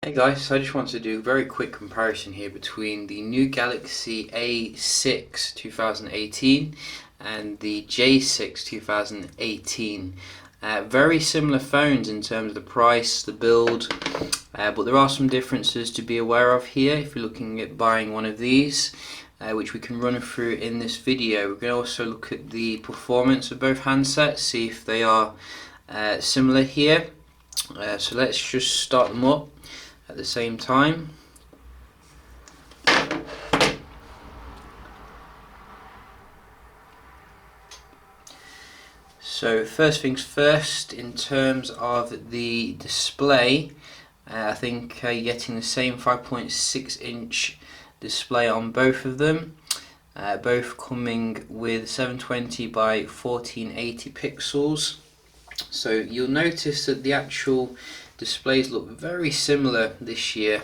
Hey guys, so I just wanted to do a very quick comparison here between the new Galaxy A6 2018 and the J6 2018. Very similar phones in terms of the price, the build, but there are some differences to be aware of here if you're looking at buying one of these, which we can run through in this video. We're going to also look at the performance of both handsets, see if they are similar here. So let's just start them up at the same time. So first things first, in terms of the display, I think you're getting the same 5.6 inch display on both of them, both coming with 720 by 1480 pixels. So you'll notice that the actual displays look very similar this year.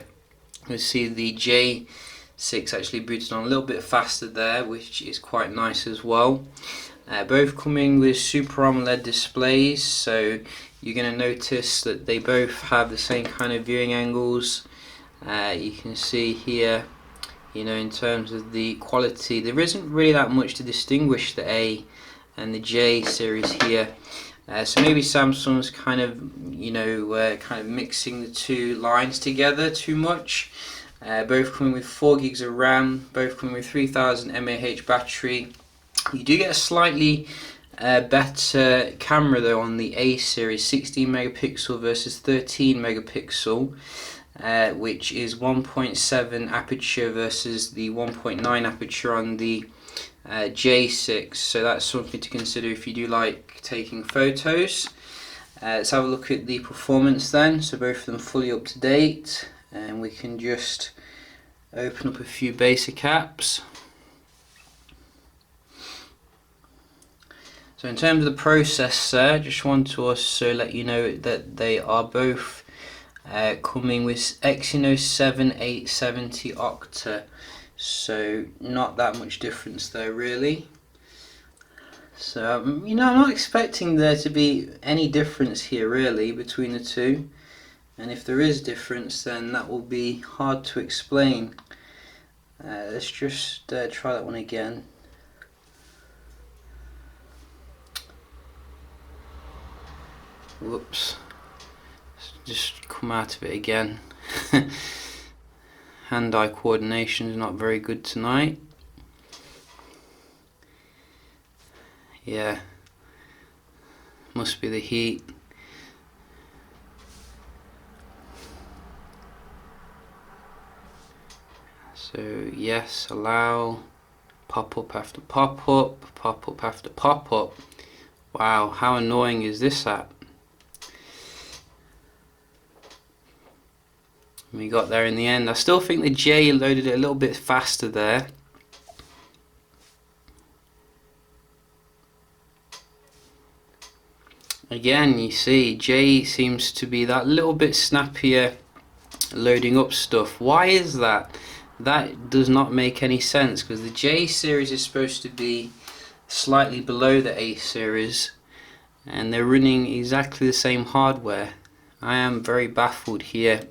You'll see the J6 actually booted on a little bit faster there, which is quite nice as well. Both coming with Super AMOLED displays, so you're going to notice that they both have the same kind of viewing angles. You can see here, in terms of the quality, there isn't really that much to distinguish the A and the J series here. So maybe Samsung's kind of mixing the two lines together too much. Both coming with 4 gigs of RAM, both coming with 3000 mAh battery. You do get a slightly better camera though on the A series, 16 megapixel versus 13 megapixel, which is 1.7 aperture versus the 1.9 aperture on the J6, so that's something to consider if you do like taking photos. Let's have a look at the performance then. So both of them fully up to date, and we can just open up a few basic apps. So in terms of the processor, I just want to also let you know that they are both coming with Exynos 7870 Octa. So not that much difference there really. So I'm not expecting there to be any difference here really between the two, and if there is difference then that will be hard to explain. Let's just try that one again. Whoops, let's just come out of it again. Hand-eye coordination is not very good tonight. Yeah, must be the heat. So yes, allow, pop-up after pop-up, pop-up after pop-up. Wow, how annoying is this app? We got there in the end. I still think the J loaded it a little bit faster there. Again, you see, J seems to be that little bit snappier loading up stuff. Why is that? That does not make any sense, because the J series is supposed to be slightly below the A series, and they're running exactly the same hardware. I am very baffled here.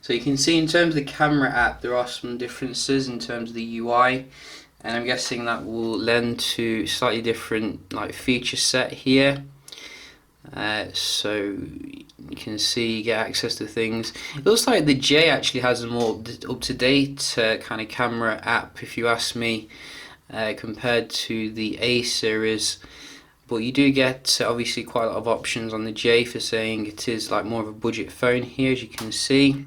So you can see in terms of the camera app there are some differences in terms of the UI, and I'm guessing that will lend to slightly different feature set here. So you can see you get access to things. It looks like the J actually has a more up-to-date kind of camera app, if you ask me, compared to the A series. But you do get obviously quite a lot of options on the J for saying it is more of a budget phone here, as you can see.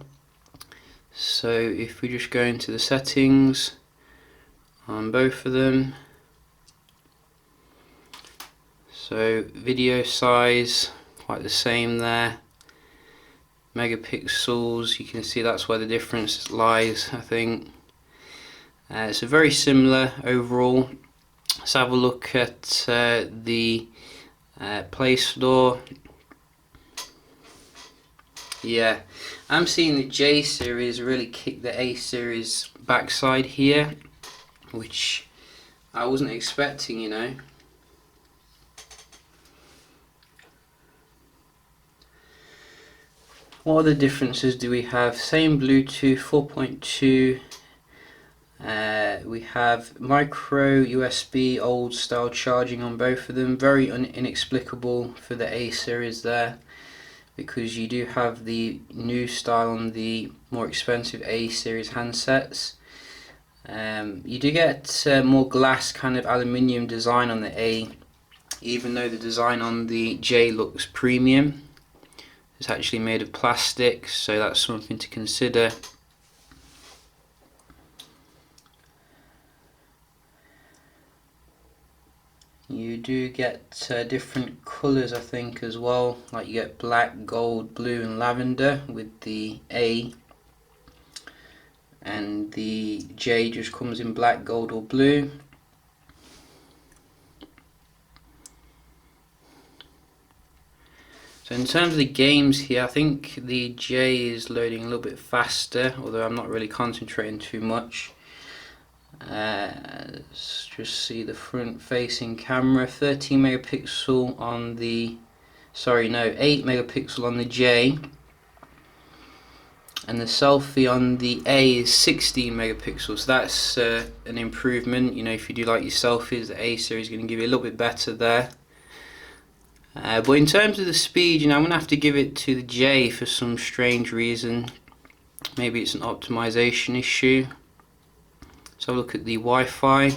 So if we just go into the settings on both of them, so video size quite the same there, megapixels, you can see that's where the difference lies, I think. So very similar overall. Let's have a look at the Play Store. Yeah, I'm seeing the J series really kick the A series backside here, which I wasn't expecting, What other differences do we have? Same Bluetooth 4.2. We have micro USB old style charging on both of them. Very inexplicable for the A series there, because you do have the new style on the more expensive A series handsets. You do get more glass kind of aluminium design on the A, even though the design on the J looks premium. It's actually made of plastic, so that's something to consider. You do get different colours, I think, as well. Like you get black, gold, blue and lavender with the A, and the J just comes in black, gold or blue. So in terms of the games here, I think the J is loading a little bit faster, although I'm not really concentrating too much. Let's just see the front facing camera, 13 megapixel on the, 8 megapixel on the J, and the selfie on the A is 16 megapixels, so that's an improvement. You know, if you do like your selfies, the A series is going to give you a little bit better there. But in terms of the speed, you know, I'm going to have to give it to the J for some strange reason. Maybe it's an optimization issue. So look at the Wi-Fi.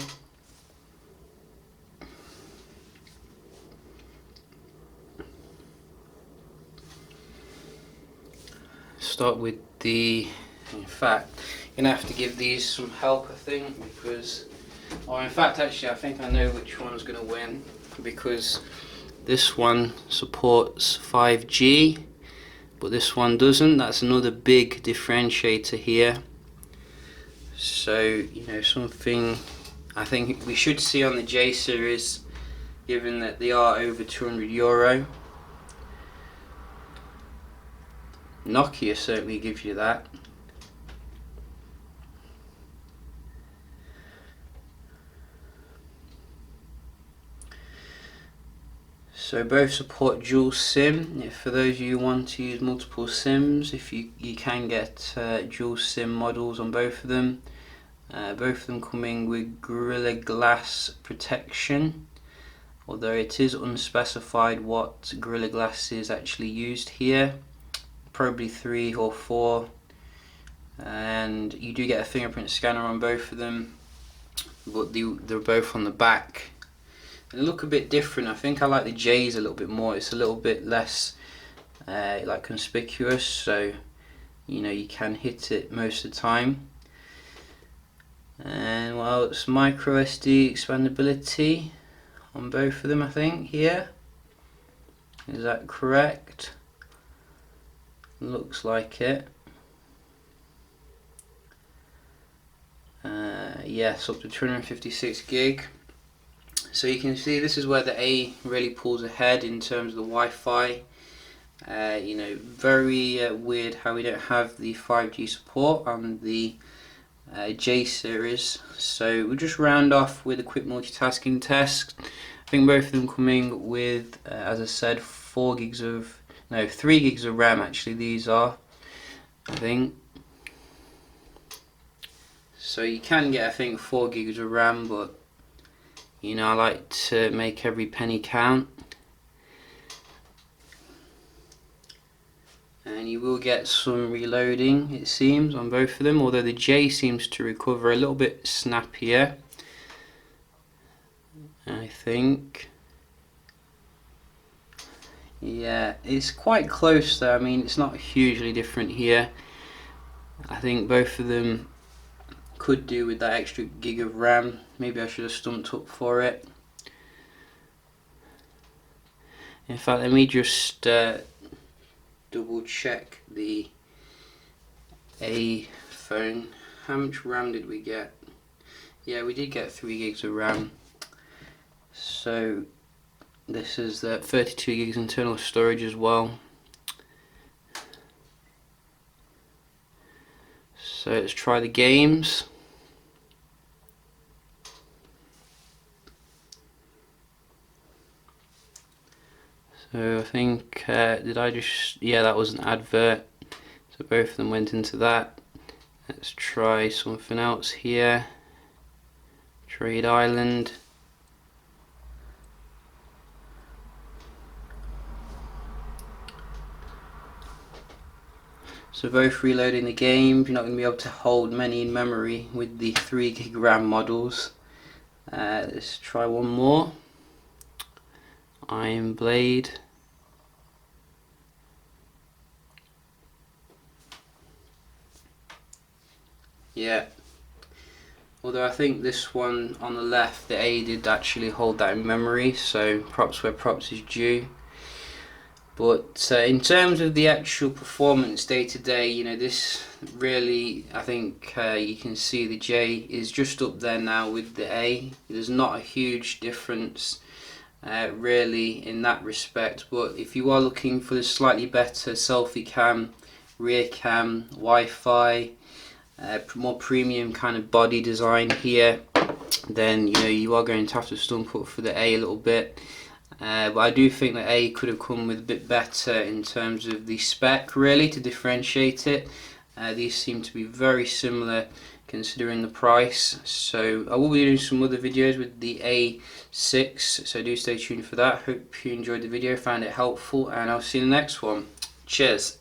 Start with the, in fact, you're going to have to give these some help, I think, because, or in fact actually I think I know which one's going to win, because this one supports 5G, but this one doesn't. That's another big differentiator here. So, you know, something I think we should see on the J series, given that they are over €200. Nokia certainly gives you that. So both support dual SIM. For those of you who want to use multiple SIMs, if you can get dual SIM models on both of them. Both of them coming with Gorilla Glass protection, although it is unspecified what Gorilla Glass is actually used here. Probably 3 or 4, and you do get a fingerprint scanner on both of them, but they're both on the back. They look a bit different. I think I like the J's a little bit more. It's a little bit less like conspicuous, so you know you can hit it most of the time. And well, it's micro SD expandability on both of them, I think. Here, is that correct? Looks like it. Yes, up to 256 gig. So you can see this is where the A really pulls ahead in terms of the Wi-Fi. You know, very weird how we don't have the 5G support on the J series. So we'll just round off with a quick multitasking test. I think both of them coming with, as I said, 3 gigs of RAM actually, these are, I think. So you can get, I think, 4 gigs of RAM, but you know, I like to make every penny count. And you will get some reloading, it seems, on both of them, although the J seems to recover a little bit snappier, I think. Yeah, it's quite close though. I mean, it's not hugely different here. I think both of them could do with that extra gig of RAM. Maybe I should have stumped up for it. In fact, let me just double check the A phone. How much RAM did we get? Yeah, we did get 3 gigs of RAM. So this is the 32 gigs internal storage as well. So let's try the games. So I think, did I just, yeah, that was an advert. So both of them went into that. Let's try something else here. Trade Island. So both reloading the game. You're not going to be able to hold many in memory with the 3 GB RAM models. Let's try one more. Iron Blade. Yeah. Although I think this one on the left, the A did actually hold that in memory, so props where props is due. But in terms of the actual performance day to day, you know, this really, I think you can see the J is just up there now with the A. There's not a huge difference really in that respect, but if you are looking for the slightly better selfie cam, rear cam, Wi-Fi, more premium kind of body design here, then you know you are going to have to stump up for the A a little bit. But I do think that A could have come with a bit better in terms of the spec, really, to differentiate it. These seem to be very similar considering the price. So I will be doing some other videos with the A6, so do stay tuned for that. Hope you enjoyed the video, found it helpful, and I'll see you in the next one. Cheers.